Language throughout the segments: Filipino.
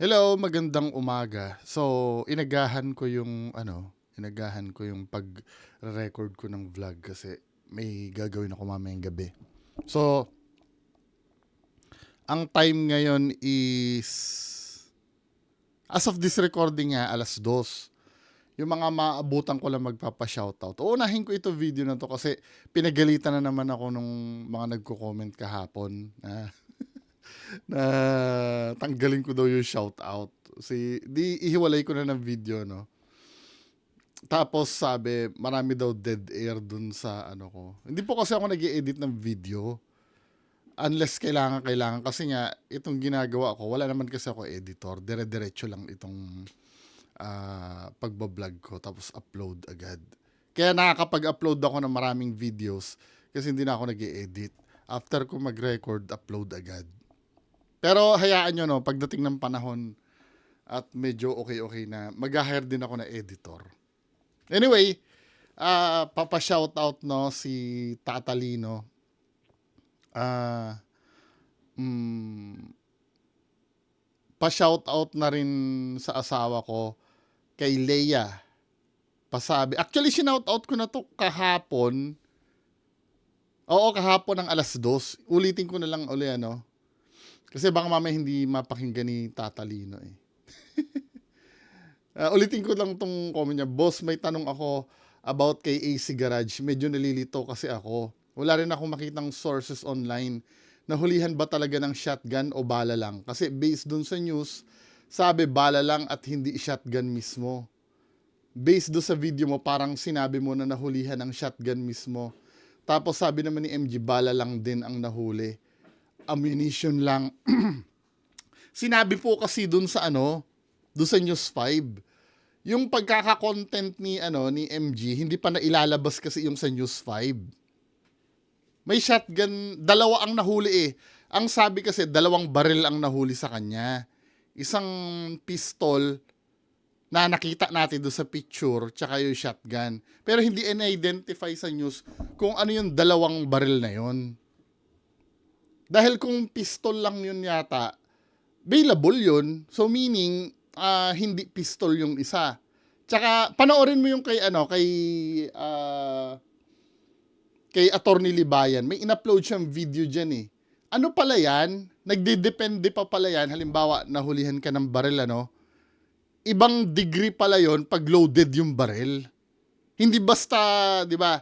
Hello, magandang umaga. So, inagahan ko yung pag-record ko ng vlog kasi may gagawin ako mamayang gabi. So, ang time ngayon is, as of this recording nga, 2:00. Yung mga maabutan ko lang magpapa-shoutout. Uunahin ko ito video na to kasi pinagalitan na naman ako nung mga nagko-comment kahapon na tanggalin ko daw yung shoutout. Di ihiwalay ko na ng video, no? Tapos sabi, marami daw dead air dun sa ano ko. Hindi po kasi ako nag-i-edit ng video. Unless kailangan. Kasi nga, itong ginagawa ko, wala naman kasi ako editor. Dire-diretso lang itong pagbablog ko. Tapos upload agad. Kaya nakakapag-upload ako ng maraming videos kasi hindi na ako nag-i-edit. After ko mag-record, upload agad. Pero hayaan nyo, no, pagdating ng panahon at medyo okay na, mag-hire din ako na editor. Anyway, papa-shoutout, no, si Tatalino. Pa-shoutout na rin sa asawa ko, kay Leia. Pasabi. Actually, sinoutout ko na to kahapon. Oo, kahapon ng 2:00. Ulitin ko na lang uli, ano. Kasi baka mamaya hindi mapakinggan ni Tatalino eh. Ulitin ko lang tong comment niya. Boss, may tanong ako about kay AC Garage. Medyo nalilito kasi ako. Wala rin akong makitang sources online. Nahulihan ba talaga ng shotgun o bala lang? Kasi based dun sa news, sabi bala lang at hindi shotgun mismo. Based dun sa video mo, parang sinabi mo na nahulihan ng shotgun mismo. Tapos sabi naman ni MG, bala lang din ang nahuli. Ammunition lang. Sinabi po kasi dun sa doon sa News 5. Yung pagkaka-content ni MG, hindi pa nailalabas kasi yung sa News 5. May shotgun, dalawa ang nahuli eh. Ang sabi kasi 2 baril ang nahuli sa kanya. Isang pistol na nakita natin doon sa picture, tsaka yung shotgun. Pero hindi in-identify sa news kung ano yung 2 baril na yon. Dahil kung pistol lang yun yata, available yun. So meaning, hindi pistol yung isa. Tsaka panoorin mo yung kay Attorney Libayan. May in-upload siyang video diyan eh. Ano pala yan? Nagdedepende pa pala yan. Halimbawa, nahulihan ka ng baril, ibang degree pala yon pag loaded yung baril. Hindi basta, di ba,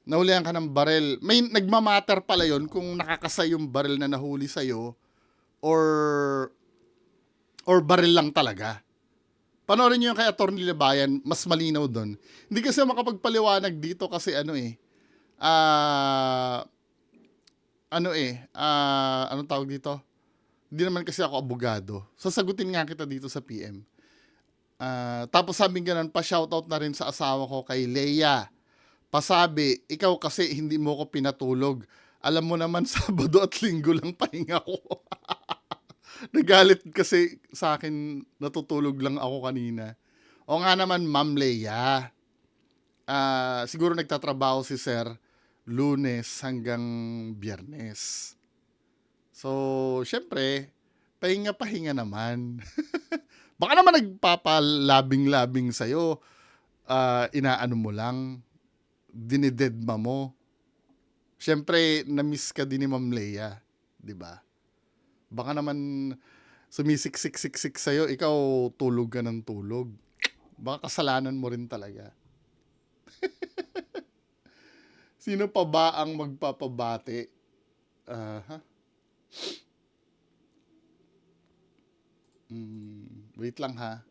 nahulihan ka ng baril. May nagmamatter pala yon kung nakakasay yung baril na nahuli sa'yo or baril lang talaga. Panoorin nyo yung kay Atty. Libayan, mas malinaw doon. Hindi kasi makapagpaliwanag dito kasi anong tawag dito? Hindi naman kasi ako abogado. Sasagutin nga kita dito sa PM. Tapos sabi ganun, pa-shoutout na rin sa asawa ko kay Leia. Pasabi, ikaw kasi hindi mo ko pinatulog. Alam mo naman, Sabado at Linggo lang pahinga ko. Nagalit kasi sa akin, natutulog lang ako kanina. O nga naman, Ma'am Leia. Siguro nagtatrabaho si Sir Lunes hanggang Biyernes. So, syempre, pahinga-pahinga naman. Baka naman nagpapalabing-labing sa'yo. Inaano mo lang, dinidedma mo. Syempre, na-miss ka din ni Ma'am Leia. Diba? Baka naman sumisiksik-siksik sa'yo, ikaw tulog ka ng tulog. Baka kasalanan mo rin talaga. Sino pa ba ang magpapabati? Wait lang ha.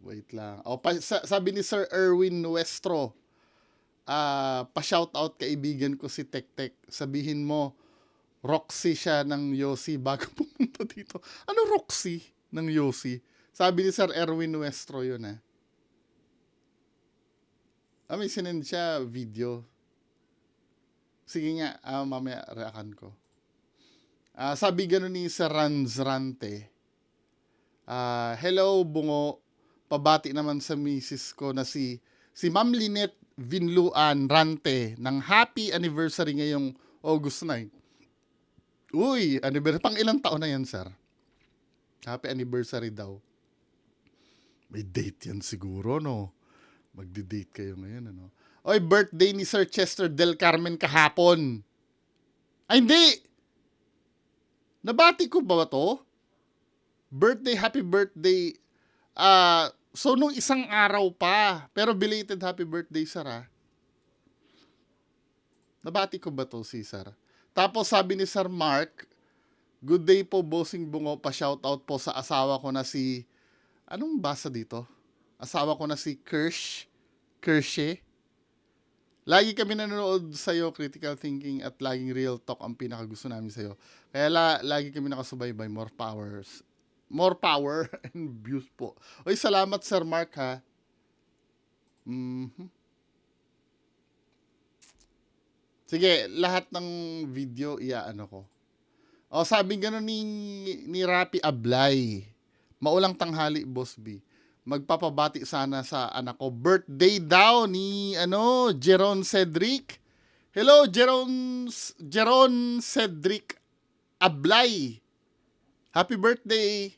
Wait lang. Sabi ni Sir Erwin Nuestro, pa-shoutout kaibigan ko si Tek-Tek. Sabihin mo, Roxy siya ng Yossi bago pumunta dito. Ano Roxy ng Yossi? Sabi ni Sir Erwin Nuestro yun may sinend siya video. Sige nga, mamaya reakan ko. Sabi gano'n ni Sir Ranzrante, hello bungo, pabati naman sa misis ko na si Ma'am Lynette Vinluan Rante ng happy anniversary ngayong August 9. Uy, anniversary. Pang ilang taon na yan, sir? Happy anniversary daw. May date yan siguro, no? Magdi-date kayo ngayon, ano? Oy, birthday ni Sir Chester Del Carmen kahapon. Ay, hindi! Nabati ko ba to? Birthday, happy birthday. So nung isang araw pa. Pero belated happy birthday, sir, ah. Nabati ko ba to si sir? Tapos sabi ni Sir Mark, good day po, Bossing Bungo. Pa-shoutout po sa asawa ko na si... Anong basa dito? Asawa ko na si Kershe. Lagi kami nanonood sa'yo, Critical Thinking at laging Real Talk ang pinakagusto namin sa'yo. Kaya lagi kami nakasubaybay. More power and views po. Oy, salamat Sir Mark, ha. Sige, lahat ng video iaano ko. O, sabi gano'n ni Rapi Ablay. Maulang tanghali, Boss B. Magpapabati sana sa anak ko. Birthday daw ni Jeron Cedric. Hello, Jeron Cedric Ablay. Happy birthday.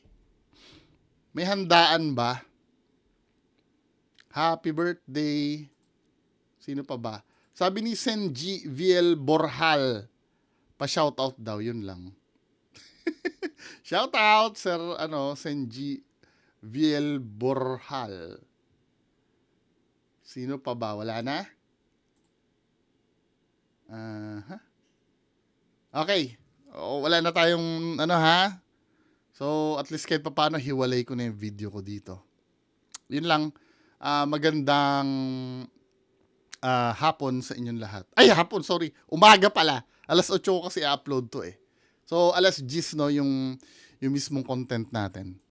May handaan ba? Happy birthday. Sino pa ba? Sabi ni Senji VL Borhal. Pa-shoutout daw, yun lang. Shoutout, Sir Senji VL Borhal. Sino pa ba? Wala na? Okay. Wala na tayong ha? So, at least kahit pa paano, hiwalay ko na yung video ko dito. Yun lang. Magandang hapon sa inyong lahat. Ay, hapon, sorry. Umaga pala. Alas 8 kasi i-upload to eh. So, alas 10 no, yung mismong content natin.